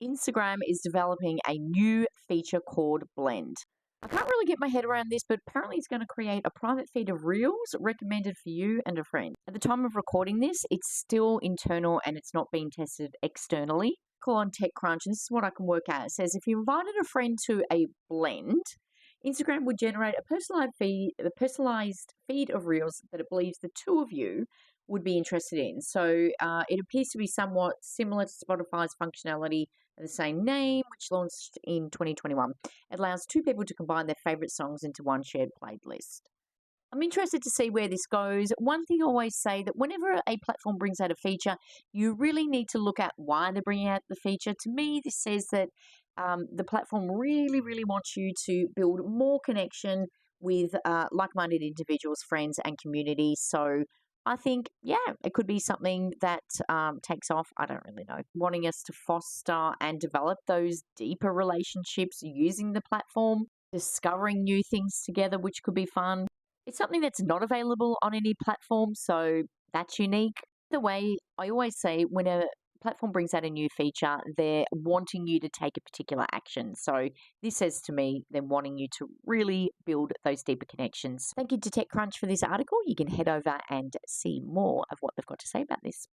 Instagram is developing a new feature called Blend. I can't really get my head around this, but apparently it's going to create a private feed of reels recommended for you and a friend. At the time of recording this, it's still internal and it's not being tested externally. Call on TechCrunch, and this is what I can work out. It says if you invited a friend to a blend, Instagram would generate a personalized feed of reels that it believes the two of you would be interested in. So it appears to be somewhat similar to Spotify's functionality of the same name, which launched in 2021. It allows two people to combine their favorite songs into one shared playlist. I'm interested to see where this goes. One thing I always say that whenever a platform brings out a feature, you really need to look at why they're bringing out the feature. To me, this says that the platform really, really wants you to build more connection with like-minded individuals, friends, and communities. So I think, yeah, it could be something that takes off. I don't really know. Wanting us to foster and develop those deeper relationships using the platform, discovering new things together, which could be fun. It's something that's not available on any platform, so that's unique. The way I always say when a platform brings out a new feature, they're wanting you to take a particular action. So this says to me, they're wanting you to really build those deeper connections. Thank you to TechCrunch for this article. You can head over and see more of what they've got to say about this.